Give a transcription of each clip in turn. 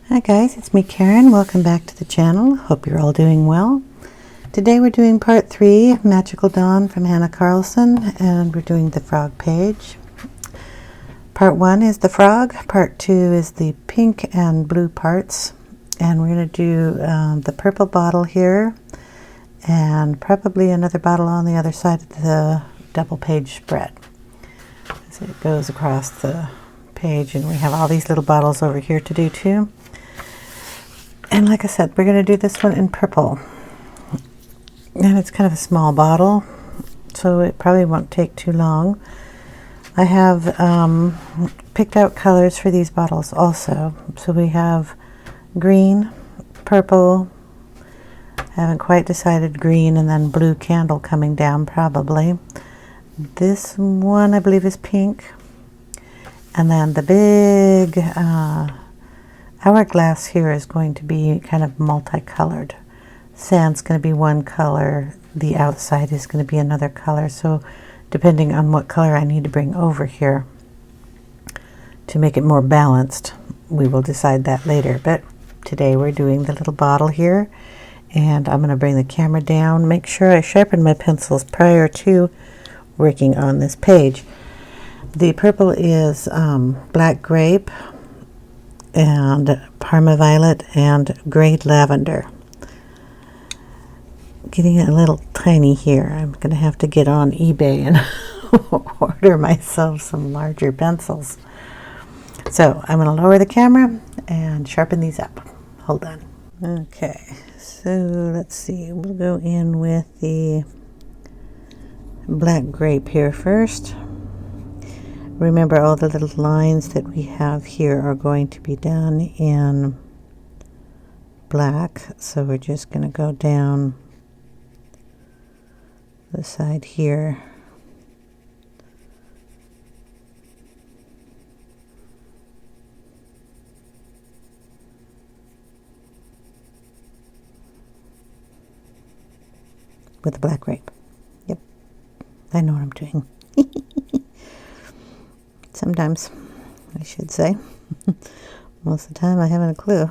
Hi guys, it's me Karen. Welcome back to the channel. Hope you're all doing well. Today we're doing part 3 of Magical Dawn from Hanna Karlzon, and we're doing the frog page. Part 1 is the frog, part 2 is the pink and blue parts, and we're going to do the purple bottle here and probably another bottle on the other side of the double page spread. So it goes across the page, and we have all these little bottles over here to do too. And like I said, we're going to do this one in purple. And it's kind of a small bottle, so it probably won't take too long. I have picked out colors for these bottles also. So we have green, purple, haven't quite decided, green, and then blue candle coming down probably. This one I believe is pink. And then the big hourglass here is going to be kind of multicolored. Sand's going to be one color, the outside is going to be another color, so depending on what color I need to bring over here to make it more balanced, we will decide that later. But today we're doing the little bottle here, and I'm going to bring the camera down, make sure I sharpen my pencils prior to working on this page. The purple is black grape and Parma violet and grayed lavender. Getting it a little tiny here. I'm going to have to get on eBay and order myself some larger pencils. So I'm going to lower the camera and sharpen these up. Hold on. Okay, so let's see. We'll go in with the black grape here first. Remember, all the little lines that we have here are going to be done in black, so we're just going to go down the side here. With the black grape. Yep, I know what I'm doing. Sometimes, I should say. Most of the time I haven't a clue.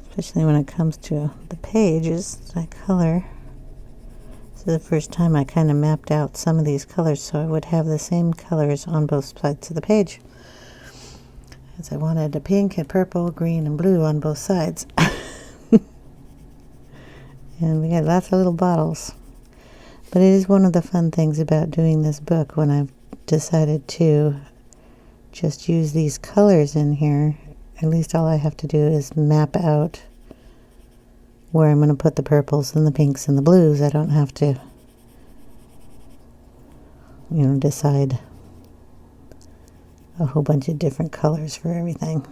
Especially when it comes to the pages, that color. This is the first time I kind of mapped out some of these colors so I would have the same colors on both sides of the page. As I wanted a pink and purple, green and blue on both sides. And we got lots of little bottles. But it is one of the fun things about doing this book when I've decided to just use these colors in here. At least all I have to do is map out where I'm going to put the purples and the pinks and the blues. I don't have to, decide a whole bunch of different colors for everything.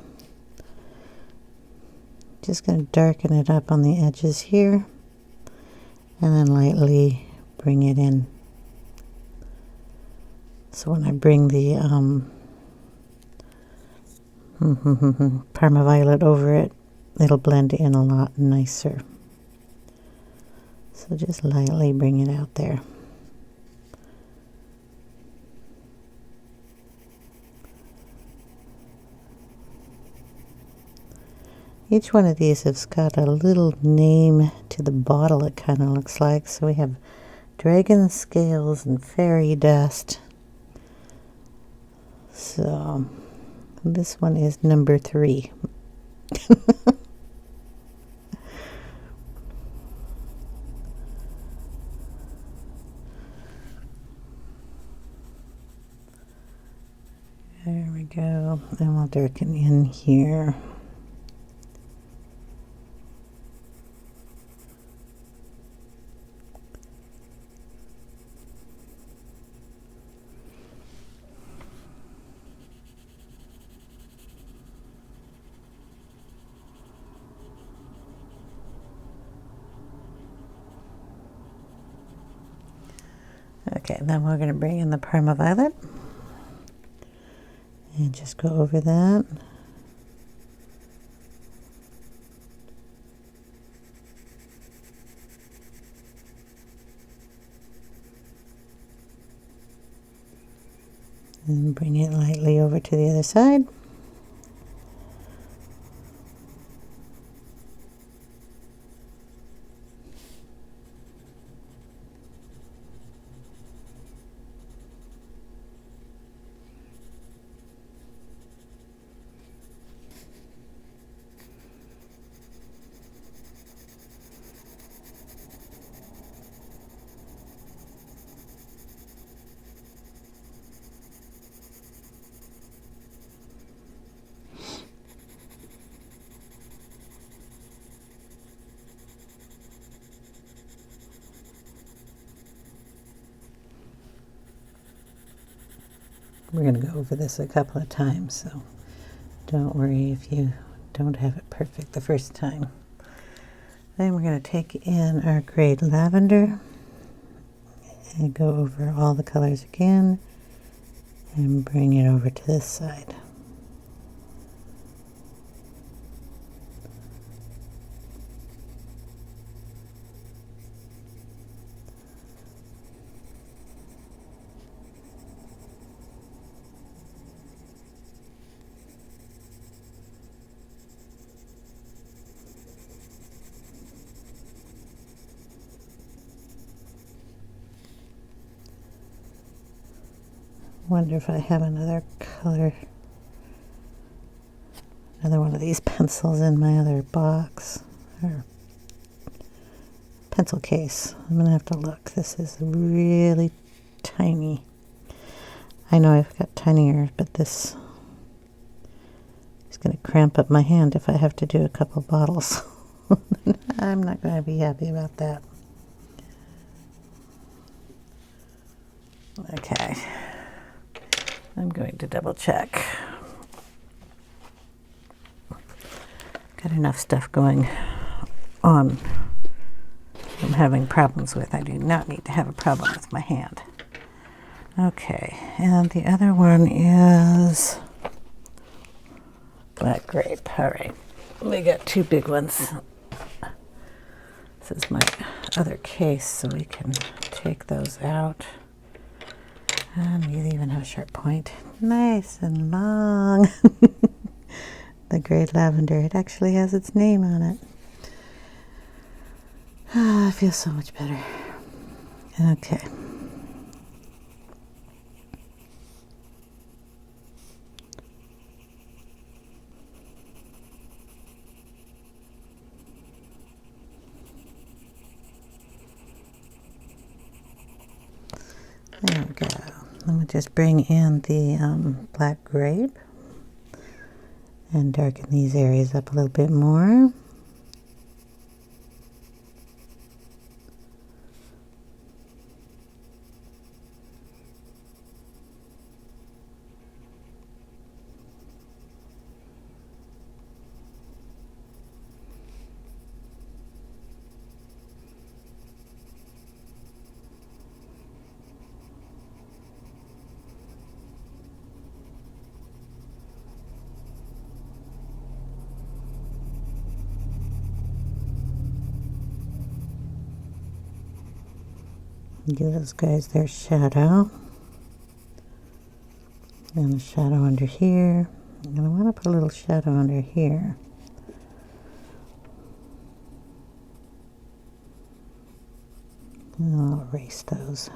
Just going to darken it up on the edges here and then lightly bring it in. So when I bring the Parma violet over it, it'll blend in a lot nicer. So just lightly bring it out there. Each one of these has got a little name to the bottle, it kind of looks like. So we have dragon scales and fairy dust. So this one is number 3. There we go. And we'll darken in here. Okay, then we're going to bring in the Parma violet and just go over that. And bring it lightly over to the other side. We're going to go over this a couple of times, so don't worry if you don't have it perfect the first time. Then we're going to take in our grade lavender and go over all the colors again and bring it over to this side. Wonder if I have another color, another one of these pencils in my other box or pencil case. I'm gonna have to look. This is really tiny. I know I've got tinier, but this is gonna cramp up my hand if I have to do a couple bottles. I'm not gonna be happy about that. Okay. I'm going to double check. Got enough stuff going on I'm having problems with. I do not need to have a problem with my hand. Okay, and the other one is black grape. All right, we got two big ones. This is my other case, so we can take those out. And you even have a sharp point. Nice and long. The grade lavender, it actually has its name on it. Ah, I feel so much better. Okay. There we go. Let me just bring in the black grape and darken these areas up a little bit more. Give those guys their shadow. And a shadow under here. And I want to put a little shadow under here. And I'll erase those.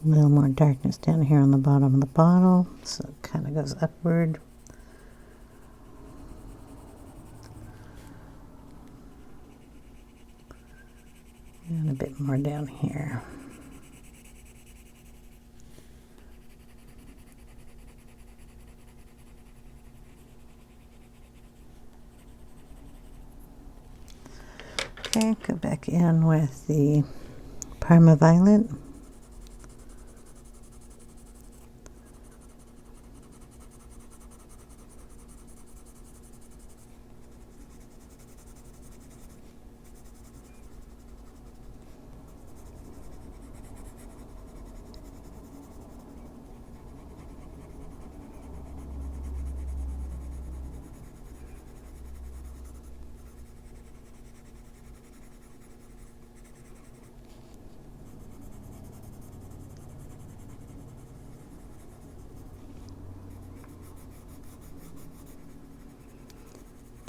A little more darkness down here on the bottom of the bottle, so it kind of goes upward. And a bit more down here. Okay, go back in with the Parma Violet.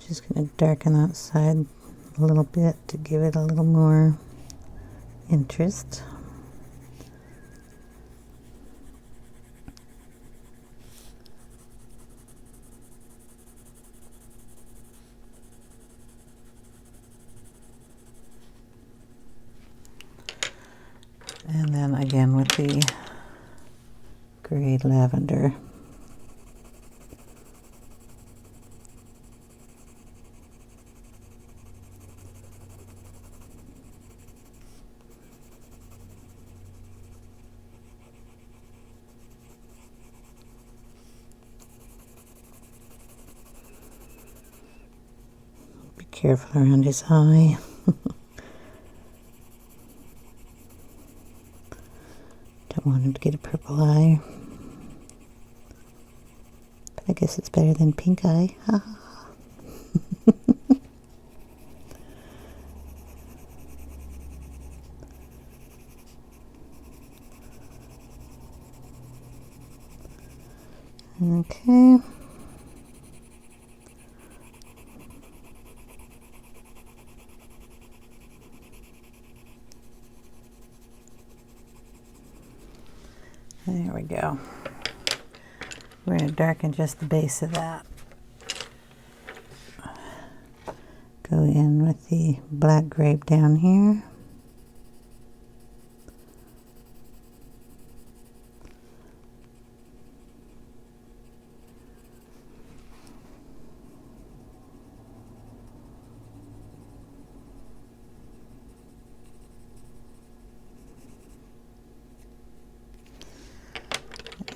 Just going to darken that side a little bit to give it a little more interest. And then again with the gray lavender. Be careful around his eye. Don't want him to get a purple eye. But I guess it's better than pink eye. Okay. There we go. We're going to darken just the base of that. Go in with the black grape down here.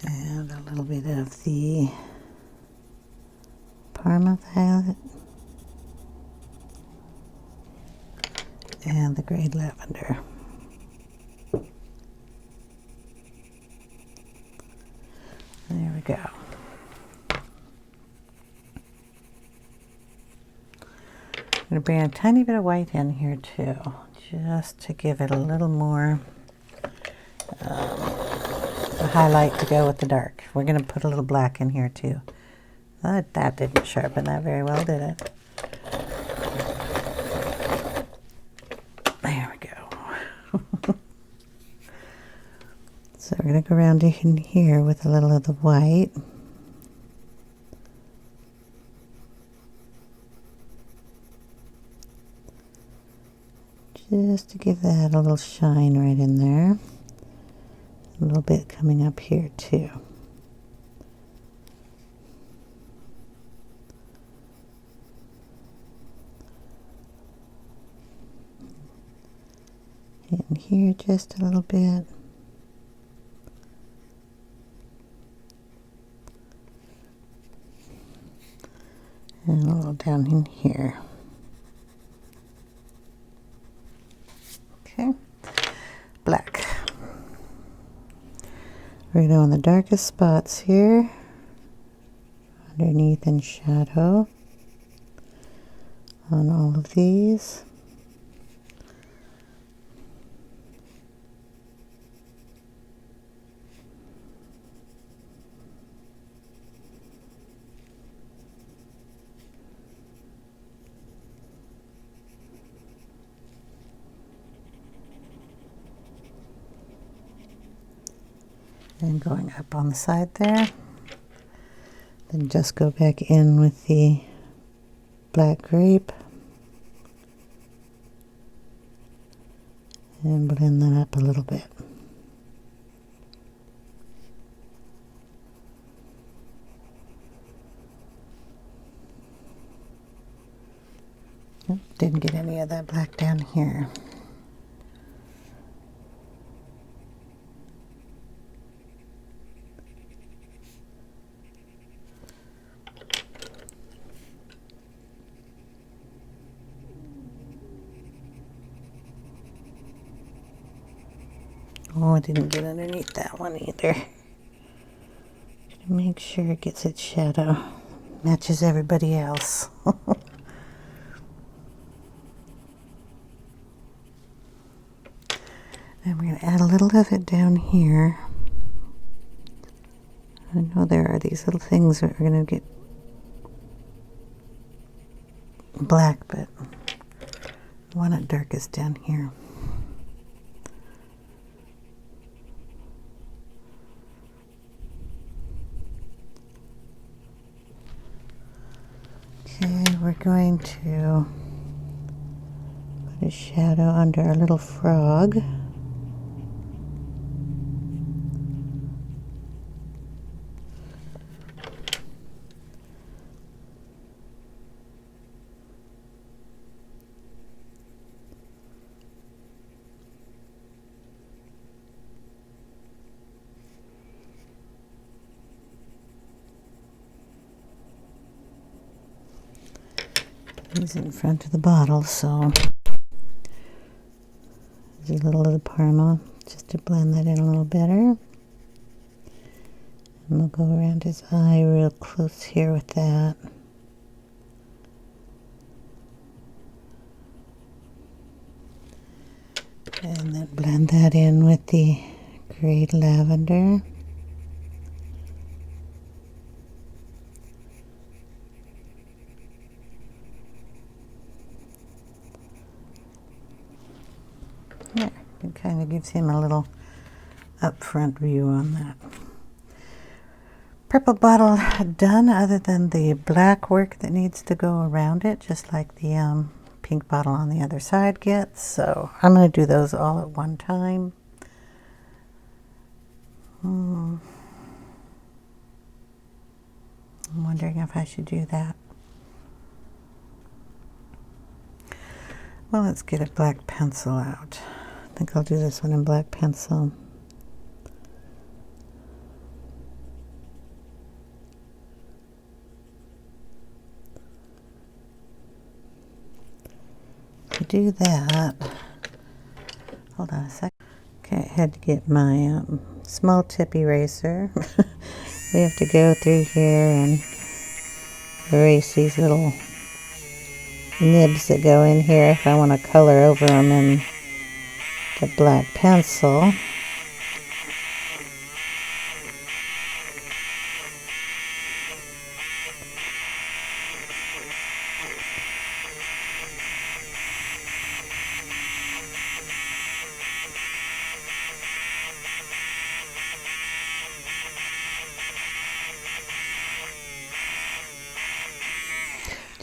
And a little bit of the Parma violet and the gray lavender. There we go. I'm going to bring a tiny bit of white in here too, just to give it a little more a highlight to go with the dark. We're going to put a little black in here too. That didn't sharpen that very well, did it? There we go. So we're going to go around in here with a little of the white. Just to give that a little shine right in there. A little bit coming up here too. And here just a little bit. And a little down in here. Okay. Black. We're going the darkest spots here, underneath in shadow, on all of these. And going up on the side there. Then just go back in with the black grape and blend that up a little bit. Nope, didn't get any of that black down here. Oh, I didn't get underneath that one either. Make sure it gets its shadow. Matches everybody else. And we're going to add a little of it down here. I know there are these little things that are going to get black, but I want it darkest down here. Okay, we're going to put a shadow under our little frog. is in front of the bottle, so there's a little of the Parma just to blend that in a little better. And we'll go around his eye real close here with that. And then blend that in with the grayed lavender. There, it kind of gives him a little up-front view on that. Purple bottle done, other than the black work that needs to go around it, just like the pink bottle on the other side gets. So I'm going to do those all at one time. I'm wondering if I should do that. Well, let's get a black pencil out. I think I'll do this one in black pencil. To do that, hold on a sec. Okay, I had to get my small tip eraser. We have to go through here and erase these little nibs that go in here if I want to color over them in the black pencil.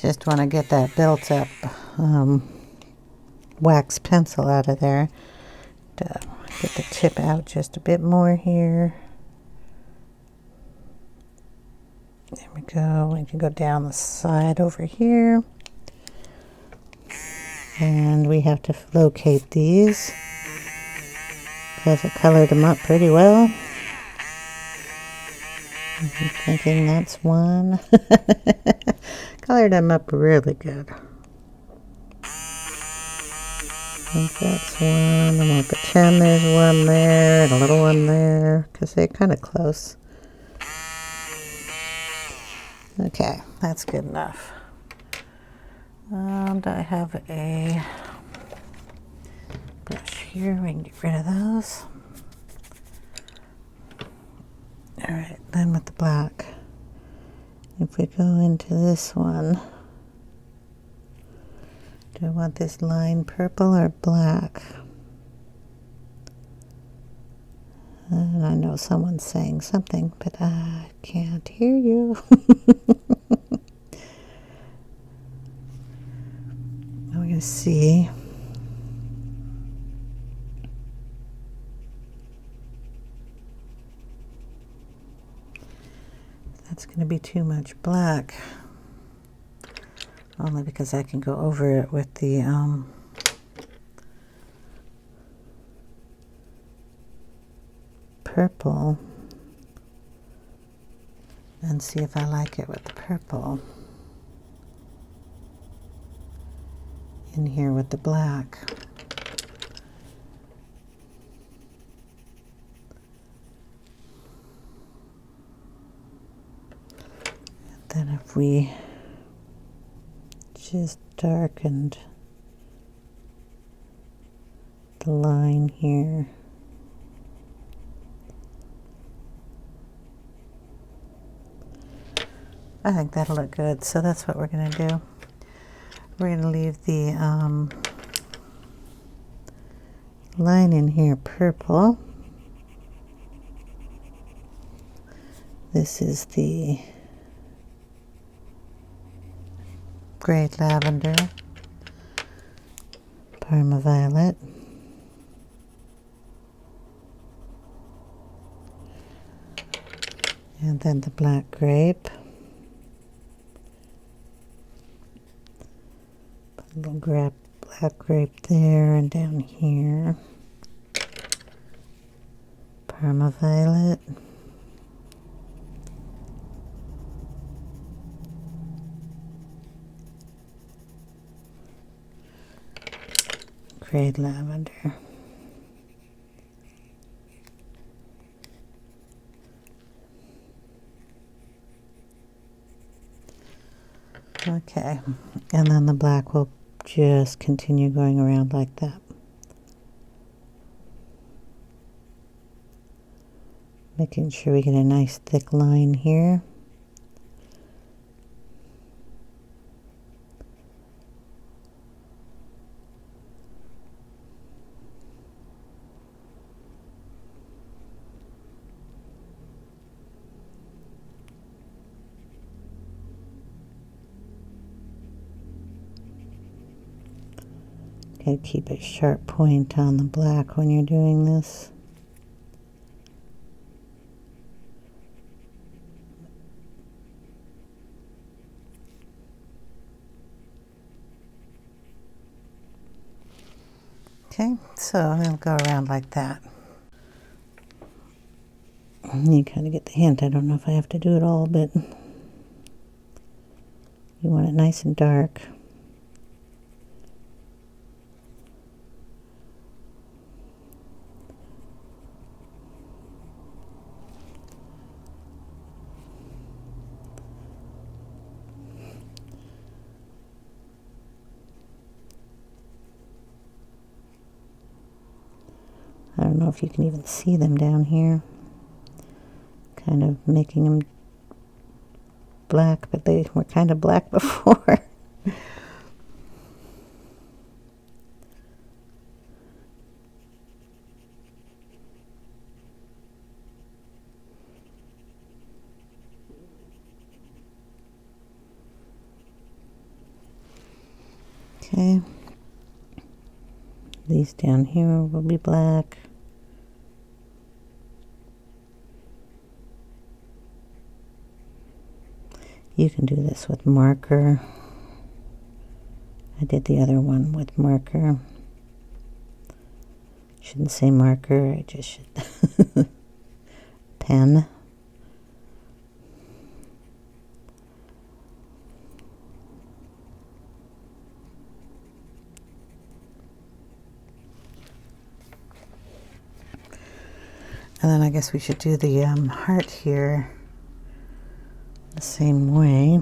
Just want to get that built up wax pencil out of there. To get the tip out just a bit more here. There we go. We can go down the side over here. And we have to locate these because I colored them up pretty well. I'm thinking that's one. Colored them up really good. I think that's one. I'm going to pretend there's one there and a little one there because they're kind of close. Okay, that's good enough. And I have a brush here. We can get rid of those. Alright, then with the black. If we go into this one, do I want this line purple or black? And I know someone's saying something, but I can't hear you. We're going to see. That's going to be too much black. Only because I can go over it with the purple and see if I like it with the purple in here with the black. And then if we just darkened the line here. I think that'll look good, so that's what we're going to do. We're going to leave the line in here purple. This is the gray lavender, Parma violet, and then the black grape. Put a little black grape there and down here. Parma violet. frayed lavender. Okay, and then the black will just continue going around like that. Making sure we get a nice thick line here. Okay, keep a sharp point on the black when you're doing this. Okay, so it'll go around like that. You kind of get the hint. I don't know if I have to do it all, but you want it nice and dark. I don't know if you can even see them down here. Kind of making them black, but they were kind of black before. Okay. These down here will be black. You can do this with marker. I did the other one with marker. Shouldn't say marker, I just should. Pen. And then I guess we should do the heart here the same way.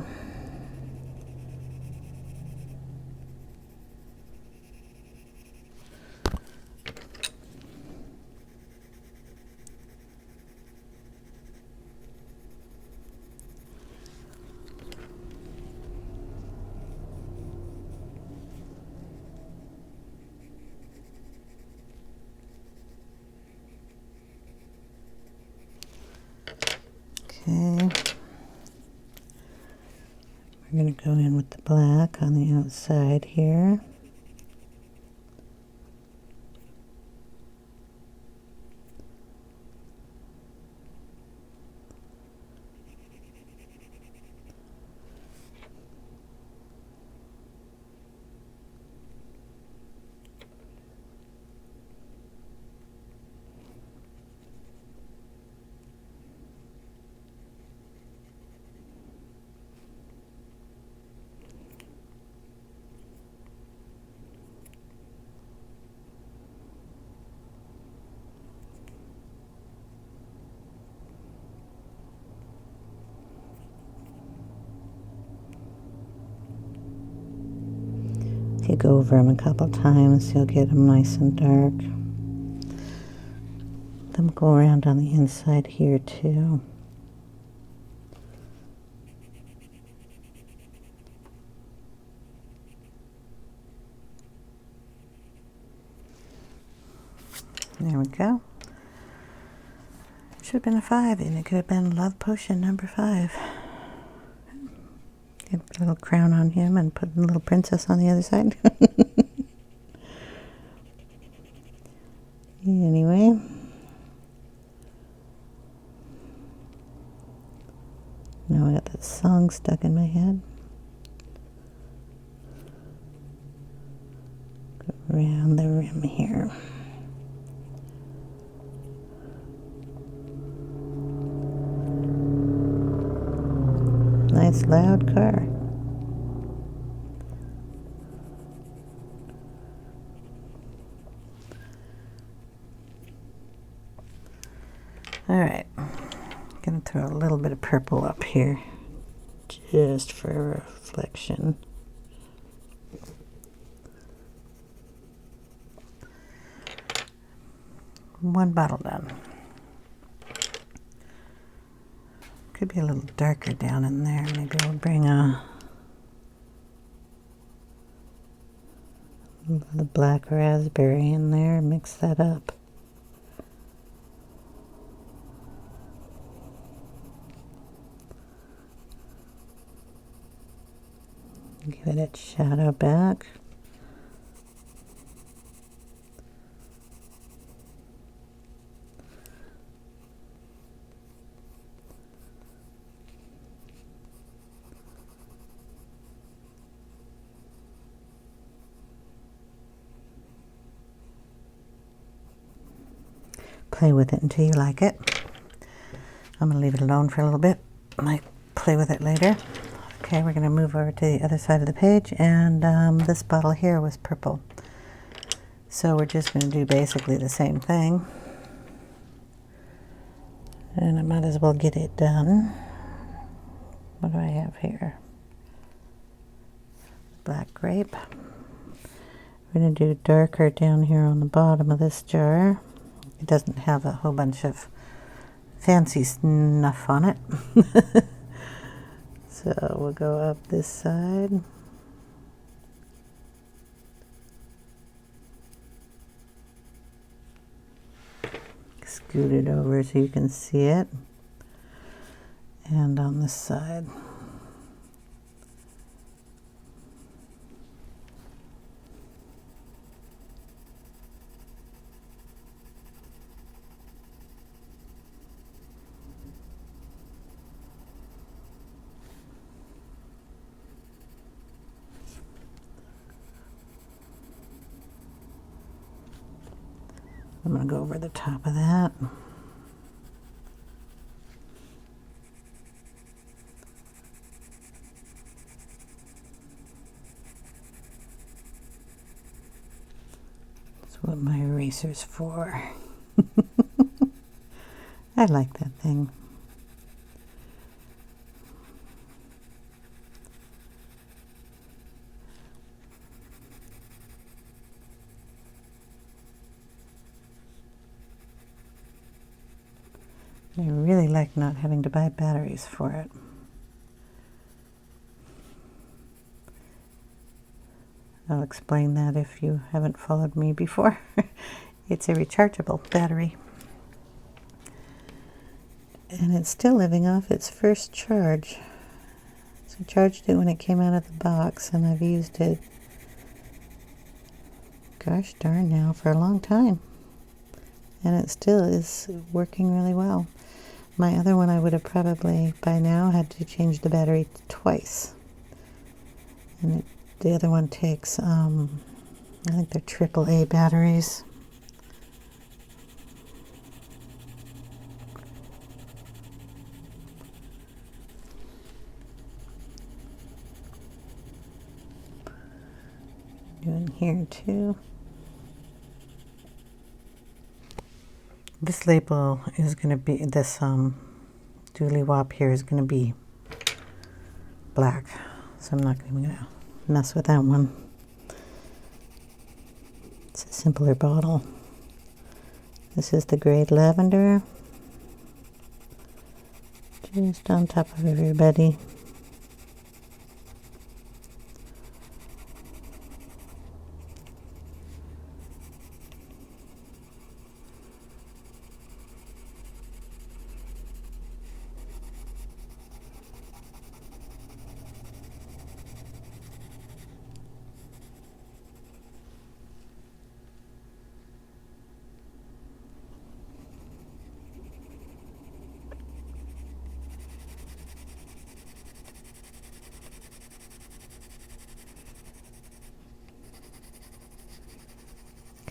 Okay, we're going to go in with the black on the outside here. If you go over them a couple times, you'll get them nice and dark. Then we'll go around on the inside here too. There we go. Should have been a 5, and it could have been Love Potion number 5. Get a little crown on him and put a little princess on the other side. Anyway. Now I got that song stuck in my head. Go around the rim here. Nice loud car. All right, I'm gonna throw a little bit of purple up here, just for reflection. One bottle done. Could be a little darker down in there. Maybe we'll bring a little black raspberry in there and mix that up. Give it its shadow back. Play with it until you like it. I'm going to leave it alone for a little bit. I might play with it later. Okay, we're going to move over to the other side of the page, and this bottle here was purple. So we're just going to do basically the same thing. And I might as well get it done. What do I have here? Black grape. We're going to do darker down here on the bottom of this jar. It doesn't have a whole bunch of fancy snuff on it. So we'll go up this side. Scoot it over so you can see it. And on this side. I'm going to go over the top of that. That's what my eraser's for. I like that thing. I really like not having to buy batteries for it. I'll explain that if you haven't followed me before. It's a rechargeable battery. And it's still living off its first charge. So I charged it when it came out of the box, and I've used it, gosh darn now, for a long time. And it still is working really well. My other one I would have probably by now had to change the battery twice. And the other one takes, I think they're AAA batteries. Doing here too. This label is going to be, this Dooley Wop here is going to be black, so I'm not even going to mess with that one. It's a simpler bottle. This is the grade lavender, just on top of everybody.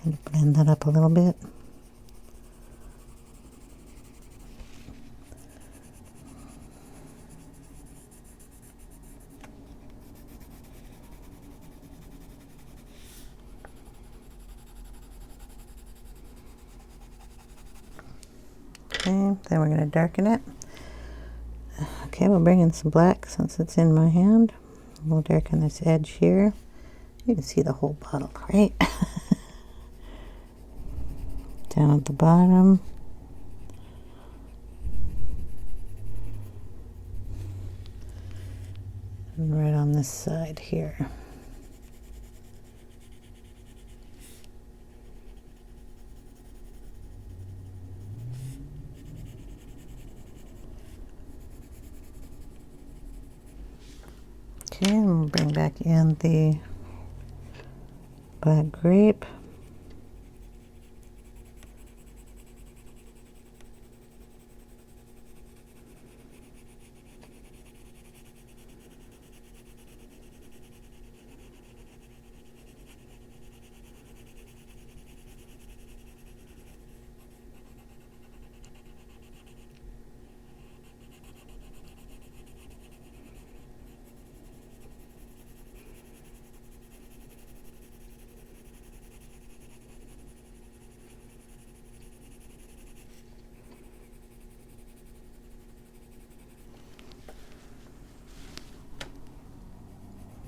Kind of blend that up a little bit. then we're going to darken it. Okay, we'll bring in some black since it's in my hand. We'll darken this edge here. You can see the whole bottle, right? Down at the bottom. And right on this side here. Okay, and we'll bring back in the black grape.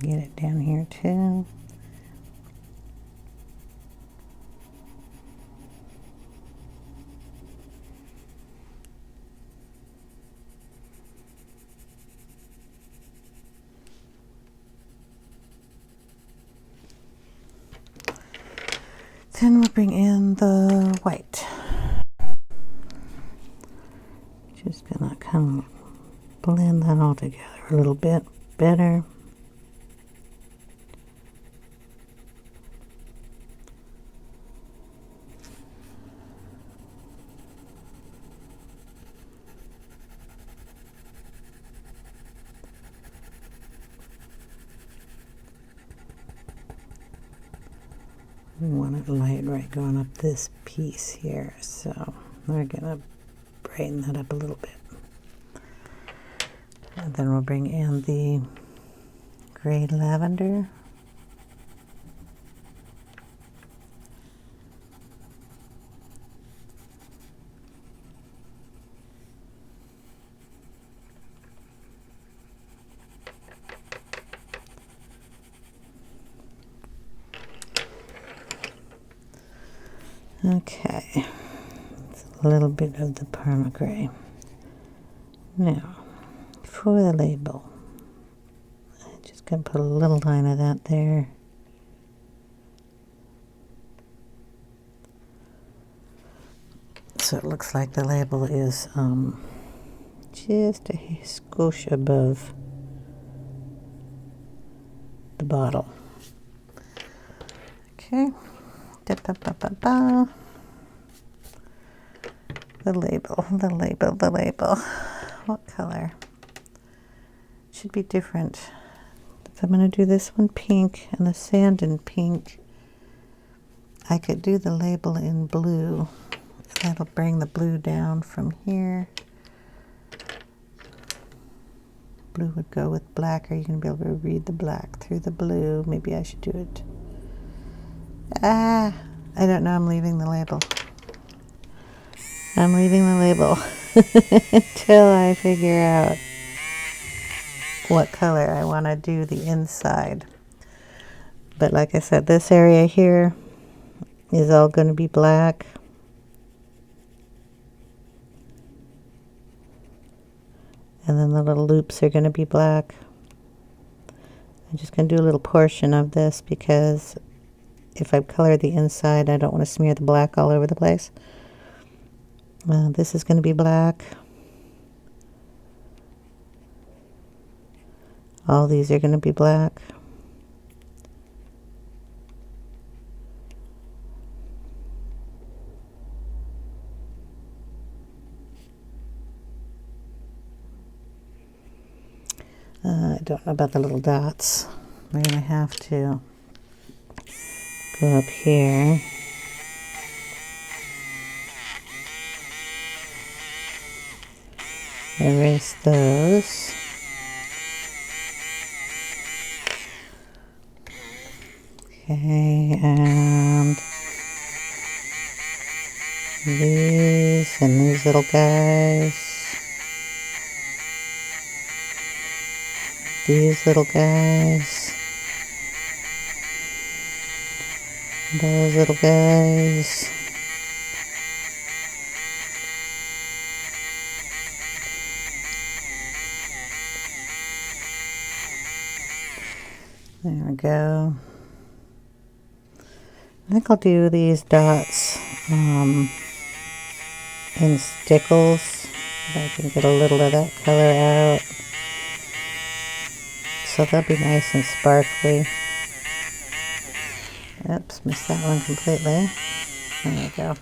Get it down here too. Then we'll bring in the white. Just gonna kind of blend that all together a little bit better. We want it light right going up this piece here, so we're gonna brighten that up a little bit. And then we'll bring in the gray lavender. Okay, it's a little bit of the perma gray. Now, for the label, I'm just going to put a little line of that there. So it looks like the label is just a skosh above the bottle. Okay. Da, ba, ba, ba, ba. The label, the label, the label. What color? Should be different. If I'm going to do this one pink and the sand in pink, I could do the label in blue. That'll bring the blue down from here. Blue would go with black. Are you going to be able to read the black through the blue? Maybe I should do it. I don't know. I'm leaving the label. I'm leaving the label until I figure out what color I want to do the inside. But like I said, this area here is all going to be black. And then the little loops are going to be black. I'm just going to do a little portion of this because if I color the inside, I don't want to smear the black all over the place. This is going to be black. All these are going to be black. I don't know about the little dots. We're going to have to go up here. Erase those. Okay, and These and these little guys. These little guys. Those little guys. There we go. I think I'll do these dots in stickles, so I can get a little of that color out. So they'll be nice and sparkly. Oops, missed that one completely. There we go.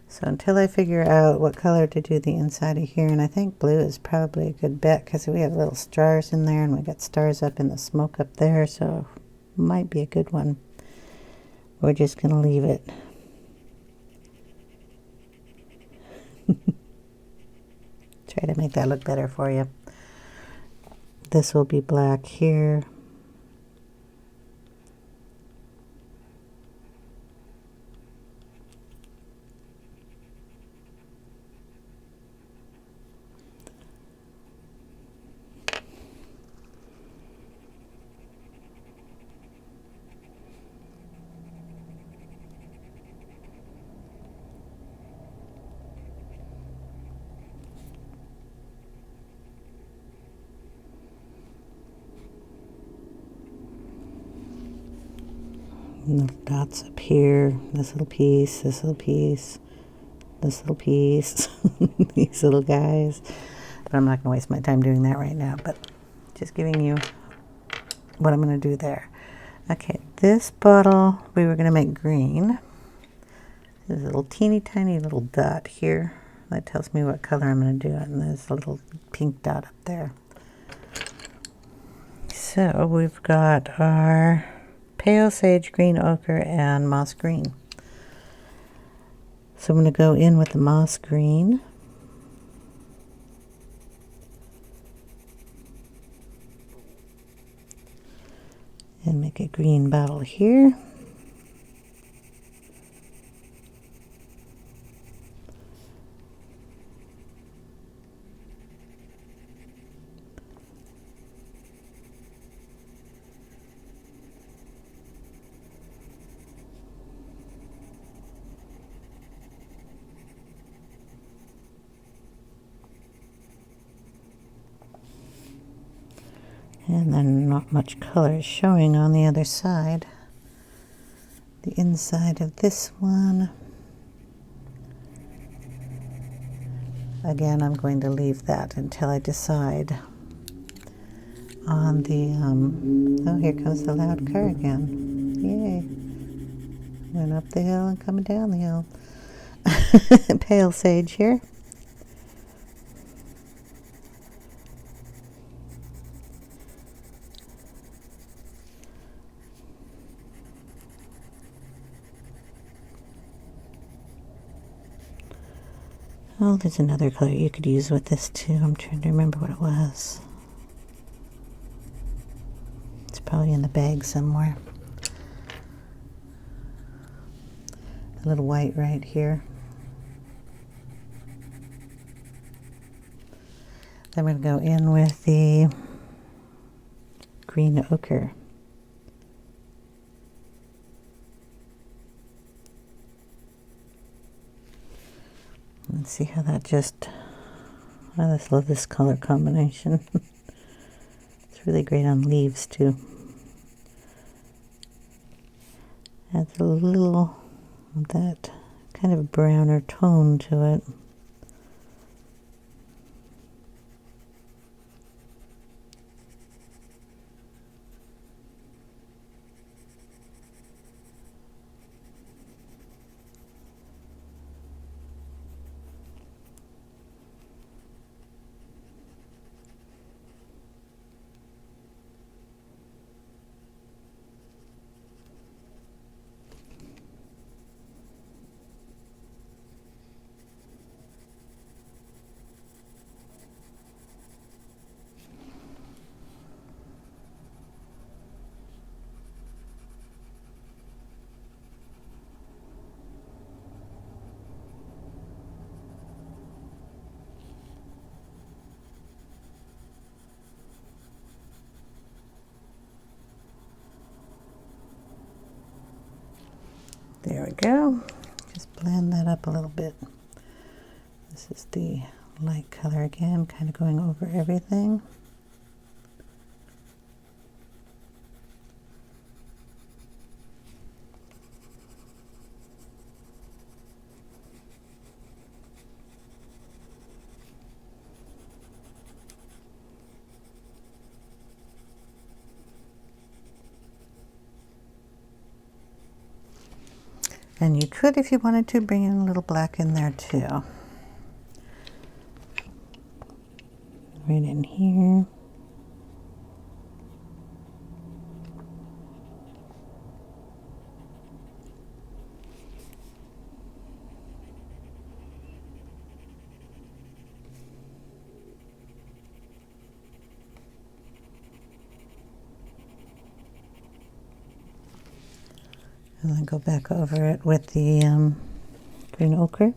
So until I figure out what color to do the inside of here, and I think blue is probably a good bet because we have little stars in there and we got stars up in the smoke up there, so might be a good one. We're just going to leave it. Try to make that look better for you. This will be black here. Little dots up here, this little piece, this little piece, this little piece, these little guys. But I'm not going to waste my time doing that right now, but just giving you what I'm going to do there. Okay, this bottle we were going to make green. There's a little teeny tiny little dot here that tells me what color I'm going to do it, and there's a little pink dot up there. So we've got our pale sage green, ochre, and moss green. So I'm going to go in with the moss green. And make a green bottle here. And then not much color is showing on the other side. The inside of this one. Again, I'm going to leave that until I decide on the, oh, here comes the loud car again. Yay. Went up the hill and coming down the hill. Pale sage here. Oh, there's another color you could use with this too. I'm trying to remember what it was. It's probably in the bag somewhere. A little white right here. Then we're going to go in with the green ochre. Let's see how that just, I just love this color combination. It's really great on leaves too. Adds a little of that kind of browner tone to it. There we go. Just blend that up a little bit. This is the light color again, kind of going over everything. And you could, if you wanted to, bring in a little black in there too. Right in here. And then go back over it with the green ochre.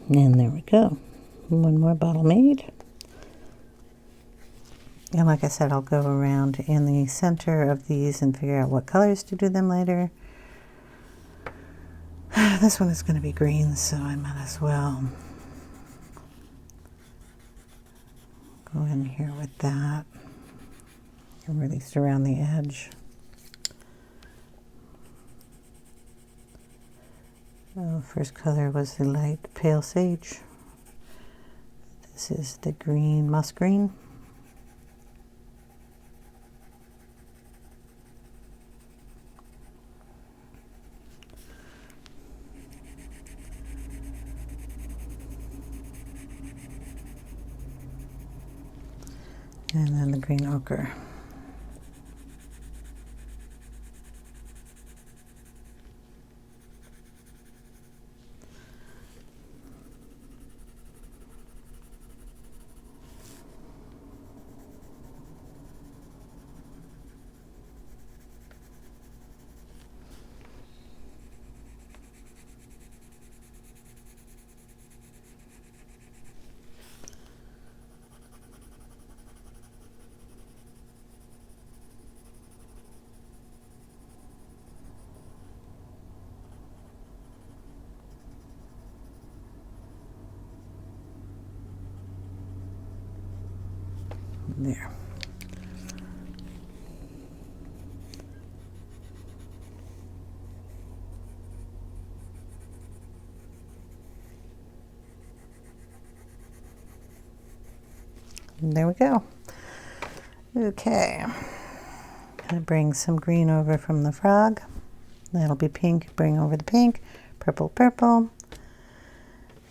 And there we go. One more bottle made. And like I said, I'll go around in the center of these and figure out what colors to do them later. This one is going to be green, so I might as well go in here with that. And really surround the edge. First color was the light pale sage. This is the green moss green. And then the green ochre. There. And there we go. Okay. Gonna bring some green over from the frog. That'll be pink. Bring over the pink. Purple, purple.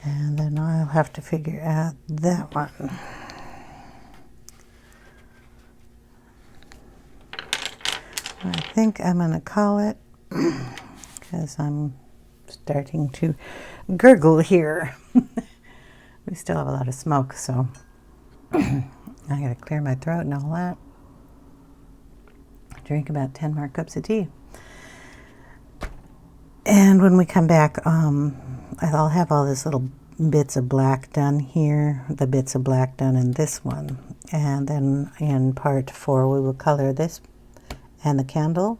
And then I'll have to figure out that one. I think I'm going to call it, because I'm starting to gurgle here. We still have a lot of smoke, so I got to clear my throat and all that. Drink about 10 more cups of tea. And when we come back, I'll have all these little bits of black done here, the bits of black done in this one. And then in part 4, we will color this and the candle,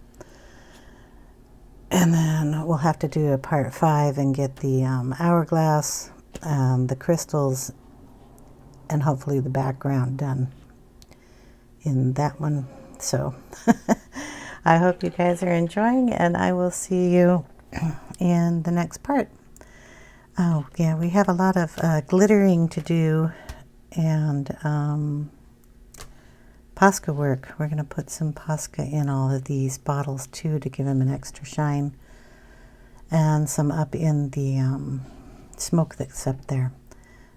and then we'll have to do a part 5 and get the hourglass, the crystals, and hopefully the background done in that one. So I hope you guys are enjoying, and I will see you in the next part. Oh yeah, we have a lot of glittering to do, and Posca work. We're going to put some Posca in all of these bottles too to give them an extra shine, and some up in the smoke that's up there.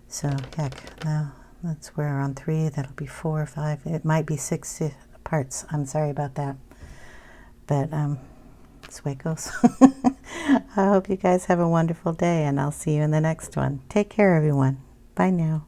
So heck, now that's we're on 3. That'll be 4 or 5. It might be 6 parts. I'm sorry about that. But that's the way it goes. I hope you guys have a wonderful day, and I'll see you in the next one. Take care, everyone. Bye now.